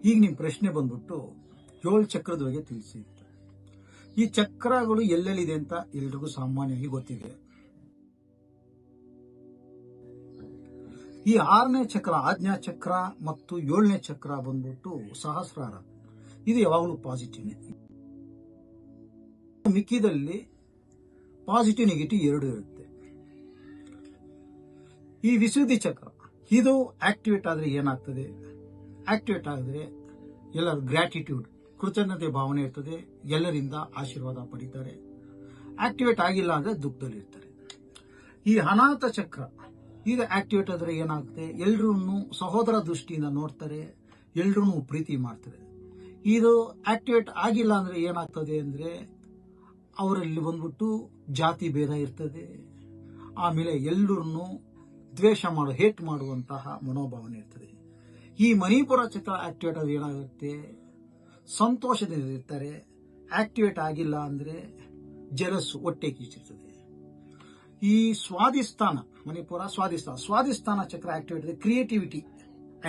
ಈಗ ನಿಮ್ಮ ಪ್ರಶ್ನೆ ಬಂದ್ಬಿಟ್ಟು 7 ಚಕ್ರದ ಬಗ್ಗೆ ತಿಳಿಸಿ. ಈ ಚಕ್ರಗಳು ಎಲ್ಲೆಲ್ಲಿದೆ ಅಂತ ಎಲ್ರಿಗೂ ಸಾಮಾನ್ಯವಾಗಿ ಗೊತ್ತಿದೆ. ಈ 6ನೇ ಚಕ್ರ ಆಜ್ಞಾ ಚಕ್ರ ಮತ್ತು 7ನೇ ಚಕ್ರ ಬಂದ್ಬಿಟ್ಟು ಸಹಸ್ರಾರ. ಇದು ಯಾವಾಗಲೂ ಪಾಸಿಟಿವ್ನೇ. ಮಿಕ್ಕಿದಲ್ಲಿ ಪಾಸಿಟಿವ್ ನೆಗೆಟಿವ್ ಎರಡು ಇರುತ್ತೆ. ಈ ವಿಶುದ್ಧಿ ಚಕ್ರ ಇದು ಆಕ್ಟಿವೇಟ್ ಆದ್ರೆ ಏನಾಗ್ತದೆ? ಆಕ್ಟಿವೇಟ್ ಆದರೆ ಎಲ್ಲರ ಗ್ರಾಟಿಟ್ಯೂಡ್ ಕೃತಜ್ಞತೆ ಭಾವನೆ ಇರ್ತದೆ, ಎಲ್ಲರಿಂದ ಆಶೀರ್ವಾದ ಪಡಿತಾರೆ. ಆಕ್ಟಿವೇಟ್ ಆಗಿಲ್ಲ ಅಂದ್ರೆ ದುಃಖದಲ್ಲಿರ್ತಾರೆ. ಈ ಅನಾಥ ಚಕ್ರ ಇದು ಆಕ್ಟಿವೇಟ್ ಆದ್ರೆ ಏನಾಗುತ್ತೆ? ಎಲ್ರೂ ಸಹೋದರ ದೃಷ್ಟಿಯಿಂದ ನೋಡ್ತಾರೆ, ಎಲ್ರೂ ಪ್ರೀತಿ ಮಾಡ್ತಾರೆ. ಇದು ಆಕ್ಟಿವೇಟ್ ಆಗಿಲ್ಲ ಅಂದ್ರೆ ಏನಾಗ್ತದೆ ಅಂದ್ರೆ ಅವರಲ್ಲಿ ಬಂದ್ಬಿಟ್ಟು ಜಾತಿ ಭೇದ ಇರ್ತದೆ. ಆಮೇಲೆ ಎಲ್ಲರನ್ನು ದ್ವೇಷ ಹೇಟ್ ಮಾಡುವಂತಹ ಮನೋಭಾವನೆ ಇರ್ತದೆ. ಈ ಮಣಿಪುರ ಚಕ್ರ ಆಕ್ಟಿವೇಟ್ ಆದ್ರೆ ಏನಾಗುತ್ತೆ? ಸಂತೋಷದಿಂದ ಇರ್ತಾರೆ. ಆಕ್ಟಿವೇಟ್ ಆಗಿಲ್ಲ ಅಂದ್ರೆ ಜಲಸ್ಸು, ಹೊಟ್ಟೆ ಕಿಚ್ಚಿರ್ತದೆ. ಈ ಸ್ವಾಧಿಷ್ಠಾನ ಮಣಿಪುರ ಸ್ವಾಧಿಷ್ಠಾನ ಚಕ್ರ ಆಕ್ಟಿವೇಟ್ ಇದೆ. ಕ್ರಿಯೇಟಿವಿಟಿ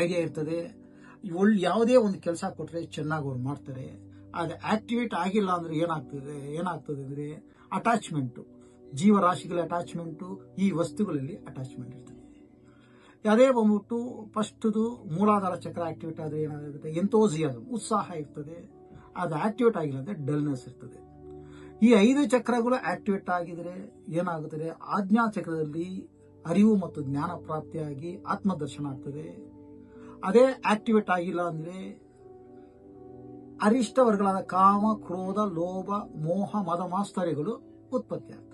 ಐಡಿಯಾ ಇರ್ತದೆ. ಯಾವುದೇ ಒಂದು ಕೆಲಸ ಕೊಟ್ಟರೆ ಚೆನ್ನಾಗಿ ಅವ್ರು ಮಾಡ್ತಾರೆ. ಅದು ಆಕ್ಟಿವೇಟ್ ಆಗಿಲ್ಲ ಅಂದ್ರೆ ಏನಾಗ್ತದೆ ಅಂದ್ರೆ ಅಟ್ಯಾಚ್ಮೆಂಟು, ಜೀವರಾಶಿಗಳ ಅಟ್ಯಾಚ್ಮೆಂಟು, ಈ ವಸ್ತುಗಳಲ್ಲಿ ಅಟ್ಯಾಚ್ಮೆಂಟ್ ಇರ್ತದೆ. ಅದೇ ಬಂದ್ಬಿಟ್ಟು ಫಸ್ಟ್ದು ಮೂಲಾಧಾರ ಚಕ್ರ ಆಕ್ಟಿವೇಟ್ ಆದ್ರೆ ಏನಾಗುತ್ತೆ? ಎಂತೋಸಿಯಾಸಮ್, ಉತ್ಸಾಹ ಇರ್ತದೆ. ಅದು ಆಕ್ಟಿವೇಟ್ ಆಗಿಲ್ಲ ಅಂದ್ರೆ ಡಲ್ನೆಸ್ ಇರ್ತದೆ. ಈ 5 ಚಕ್ರಗಳು ಆಕ್ಟಿವೇಟ್ ಆಗಿದ್ರೆ ಏನಾಗುತ್ತದೆ? ಆಜ್ಞಾ ಚಕ್ರದಲ್ಲಿ ಅರಿವು ಮತ್ತು ಜ್ಞಾನ ಪ್ರಾಪ್ತಿಯಾಗಿ ಆತ್ಮದರ್ಶನ ಆಗ್ತದೆ. ಅದೇ ಆಕ್ಟಿವೇಟ್ ಆಗಿಲ್ಲ ಅಂದ್ರೆ ಅರಿಷ್ಟ ವರ್ಗಗಳಾದ ಕಾಮ, ಕ್ರೋಧ, ಲೋಭ, ಮೋಹ, ಮದ ಮಾಸ್ತರ್ಯಗಳು ಉತ್ಪತ್ತಿ ಆಗ್ತದೆ.